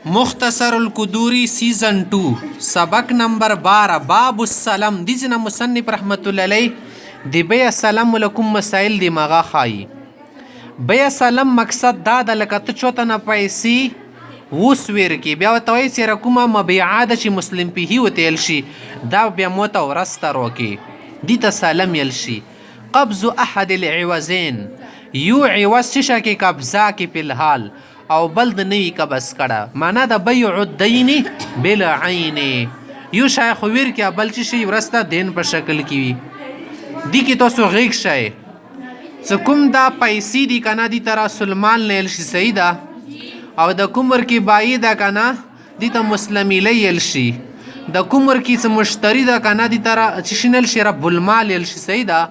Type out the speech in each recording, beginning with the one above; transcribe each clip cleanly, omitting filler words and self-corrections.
مختصر القدوری سیزن 2 سبق نمبر 12 باب السلام دیزنه مصنف رحمت الله علیه دی بیا سلام لکم مسائل دی مغا خای بیا سلام مقصد دا د لکه ته چوته نه پیسې وسویر کی بیا ورته وایي چې کومه مبیعه ده چې مسلم پیهي وتیل شي دا بیا موته ورسته روکي دي ته سلام یل شي قبض احد العوضین یو عوض ششه کې قبضه کې په الحال او بل د نوي قبض کړه معنا د بیع الدین بالعین یو شای خو ویر کې بل چې شي ورسته دین په شکل کې وي دي کې تاسو غیږ شئ څه کوم دا پیسې دي که نه دي ته رسولمان لیل شي صحیح ده او د کومر کې بایی ده که نه دي ته مسلمیلی یل شي د کومر کې څه مشتری ده که نه دي ته چې شي نیل شي رب المال یل شي صحیح ده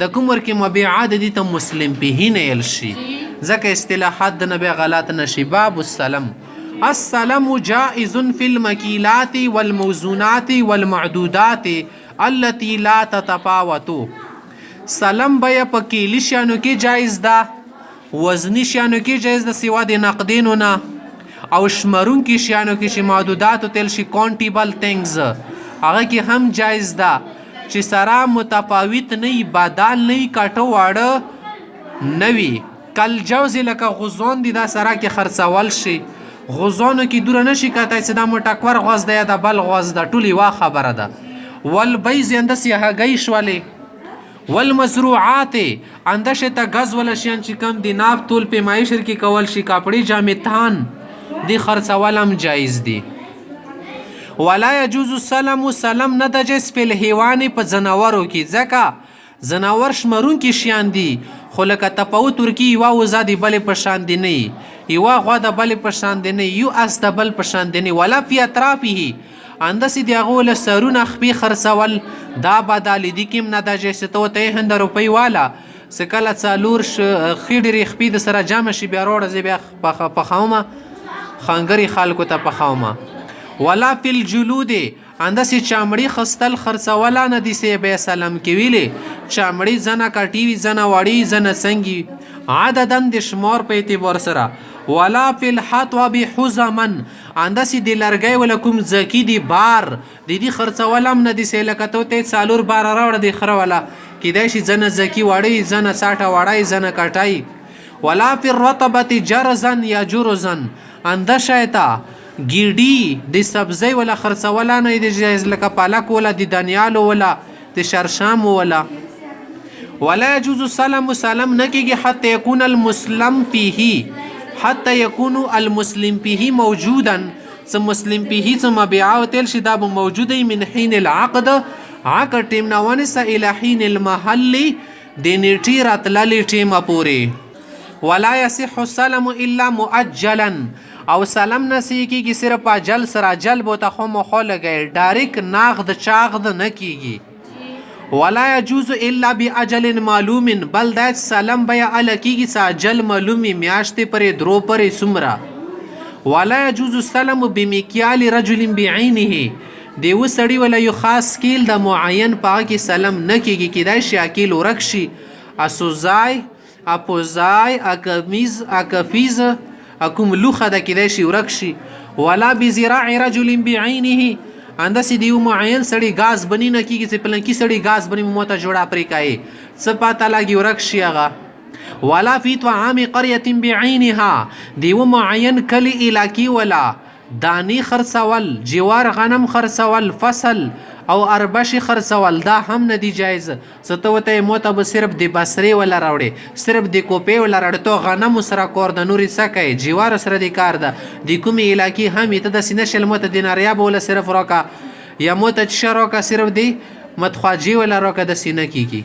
د کومر کې مبیعه ده دي ته مسلم پیهي نه یل شي ځکه اصطلاحات د نبی غلط نشي باب السلام السلام جائز في المكيلات والموزونات والمعدودات التي لا تتفاوت سلام بیا په کیلی شیانو کې جایز ده وزنی شیانو کې جایز ده سوا د نقدینو نه او شمرون کې شیانو کې چې معدودات تل شي کونټیبل ثینګز هغه کې هم جایز ده چې سره متفاوت نه بدل نه کټو واړه نوي کل جوزی لکه غوزون دی دا سره کې خرڅول شي غوزونو کې دوره نشي کتای چې دا مټکور غوز دی یا د بل غوز ده ټول یوه خبره ده والبیض انداسې هګۍ شولې والمزروعات اندشه ته ګز ولا شیان چې کم دی ناف طول پیمایشر کې کول شي کاپړي جامې تان دی خرڅول هم جایز دی ولا يجوز السلام سلام نه د جس په الحيوان په ځناورو کې ځکه ځناور شمرون کې شیان دي خو لکه تفاوت ورکی یوه وزه د بلې په شان دی نه یوه غوا د بلې په شان دی نه یو اس د بل په شان دی نه ولا فی اطرافه انداسې د هغو له سرونه خپې خرڅول دا بدالې دي کې هم نه دا چې ته ورته 100 روپۍ واله څه کله څلور ښې ډېرې خپې د سره جمع شي بیا وروړه زه بیا پخومه خانګرې خلکو ته پخومه ولا فی الجلود انداسې چامړي خستل خرڅوله نه دي سې بیا سلام کې ویلې چامړي ځنه کټي وي ځنه وړي ځنه څنګي عددا د شمار په اعتبار سره ولا فی الحطب حزما انداسې د لرګی ولا کوم ځکي دي بار د دې خرڅوله هم نه دي سې لکه ته څلور باره راوړه د خره ولا کیدای شي ځنه ځکي وړی ځنه ساټه وړی ځنه کټی ولا فی الرطبة جرزا یا جرزا اندشه ته ګیډي د سبزی ولا خرڅوله نه دی جایز لکه پالک ولا د دانیالو ولا د شرشام ولا يجوز سلام سلام نه کېږي حتی یکون المسلم فيه حتی یکون المسلم فيه موجودا څه مسلم فيه څه مبیعه وتل شي دا به موجوده من حین العقد عقد ټیم نه ونیسه الی حین المحل د نیټې راتللې ټیمه پورې ولا یصح السلام الا مؤجلا او سلام نسی کیږي صرف اجل سره اجل بوته خو مخه لګی ډایرک ناغد چاغد نه کیږي ولا يجوز الا باجل معلوم بل دا سلام بیا ال کیږي س اجل معلومي میاشتې پرې درو پرې سمرا ولا يجوز السلام بمکیال رجل بعینه دیو سړی ولا یو خاص کیل د معین پاک سلام نه کیږي کیدای شي اکیل ورکشي اسوزای اپوزای اکمیز اکفیز اکوم لوخه د کیدای شي ورک شي ولا بزراع رجل بعینه انداسې دیو معین سړی غاز بنی نه کیږي چې پلنکی سړی غاز بنی موته جوړه پرې کای څه پاته لاګي ورک شي هغه ولا فی طعام قريه بعینها دیو معین کلی علاقی ولا دانی خرڅول جوار غنم خرڅول فصل او اربشي خرڅول دا هم نه دی جایز څه ته موته به صرف د بصرې ولا راوړي صرف د کوپې ولا راوړي تو غنم سره کور د نوري سکه جوار سره د کار ده د کومې علاقې هم ته د سینه شل موته دیناریاب ولا صرف روکا یا موته شروکا صرف دی متخواجی ولا روکا د سینه کیږي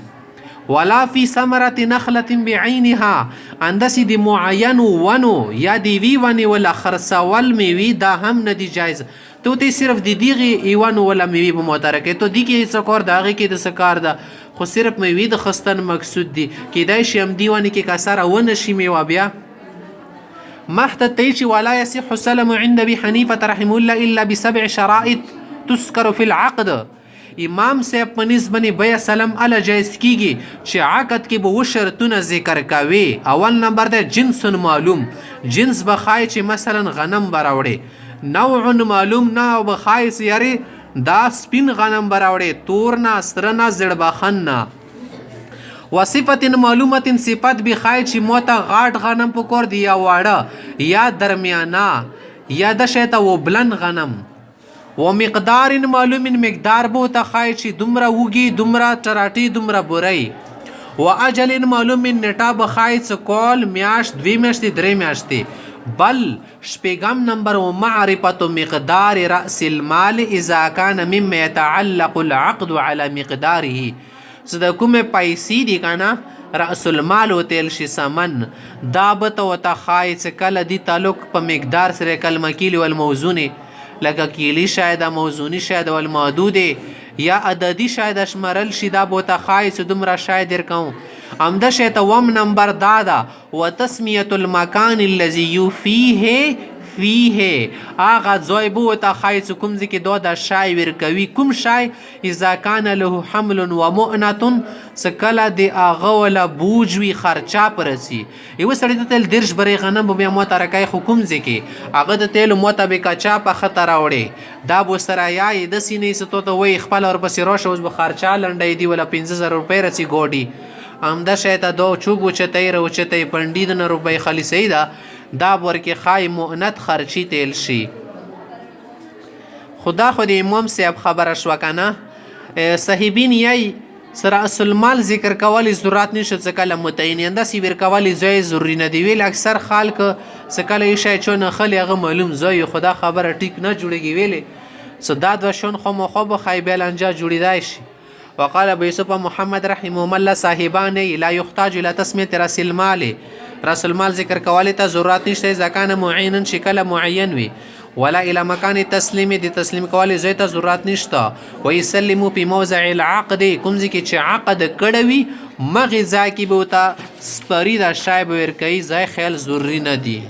ولا فی ثمرة نخلة بعینها انداسې د معین ونو یا دی وی ونی ولا خرڅول میوي دا هم نه دی جایز تو ته صرف د دیغه ایوانو ولا میوي په مترکه تو دی کې څه کار داغه کې د سکار ده خو صرف میوي د خستن مقصود دی کیدای شي هم دیوانی کې کسره ونه شي میوه بیا محت تیچ ولا يصح السلام عند ابي حنيفه رحمه الله الا بسبع شرائط تذكر في العقد امام صاحب په نسبت بیا سلام ال جایز کیږي چې عقد کې به و شرطونه ذکر کوي اول نمبر د جنس معلوم جنس بخای چې مثلا غنم براوړي نوع معلوم نه او بخایس یری دا سپین غنم براوړې تور نه سره نه زړبخن نه وصفت معلومت صفت بخای چې موته غاټ غنم پکور دی یا واړه یا درمیانه یا د شیطه و بلن غنم و مقدار معلوم مقدار بو ته خای چې دومره وږي دومره ټراټي دومره بوري و اجل معلوم نټا بخای څه کول میاشت 2 میاشتې 3 میاشتې بل شپږم نمبر و معرفت مقدار رأس المال اذا كان مما يتعلق العقد على مقداره څه د کومې پیسې دي کنه رأس المال و تیل شي سمن دا به ته ورته ښایي چې کله دي تعلق په مقدار سره کلمه کیلي والموزونې لکه کیلي شاید موزوني شاید والمعدودې یا عددي شاید اشمرل شي دا به ورته ښایي چې دومره شاید درکوم همده شی ته وم نمبر دا ده و تسمیت المکان الذي فیه آغا ځای به ورته ښایي چې کوم ځای کې دا د شای ورکوي کوم شای اذا کان له حمل و مؤنة څه کله د هغه وله بوج وي خرچا په رسي یوه سړي ته تیل 10 برې غنم به بیا موته راکوي خو کوم ځای کې هغه د تیلو موته به کچا په خطه راوړې دا به ورسره یایې داسې نه یې څه ته وایي خپله ورپسې راشه اوس به خرچا لنډی دي وله 50,000 روپۍ رسي ګوډي همده شی ته دا چوب اوچتی راوچتی پنډي د 9 روپۍ خلیصۍ ده دا ورکې خای مؤنت خرچی تیل شي خدا خو د امام صاحب خبره شوه کنه صاحبین یی سره اصل مال ذکر کولی ضرورت نشته څه کله متعین انداسې ورکولی ځای ضروري نه دی ویل اکثر خلک څه کله یې شی چون خلی هغه معلوم ځای خدا خبره ټیک نه جوړېږي ویلې څه دا دوه شون خامخا به ښایي بیا لنجه جوړېدای شي وقال ابو يوسف محمد رحمه الله صاحبان لا يحتاج الى تسميه راس المال راس المال ذکر کولی ته ضرورت نشته اذا كان معینا شکل معین وي ولا الى مکان التسلیم د تسلیم کولی ځای ته ضرورت نشته و يسلموا في موضع العقد کوم ځای کې چې عقد کړی وي مغې ځای کې به ورته سپري دا شای به ورکوي ځای خیال ضروري نه دی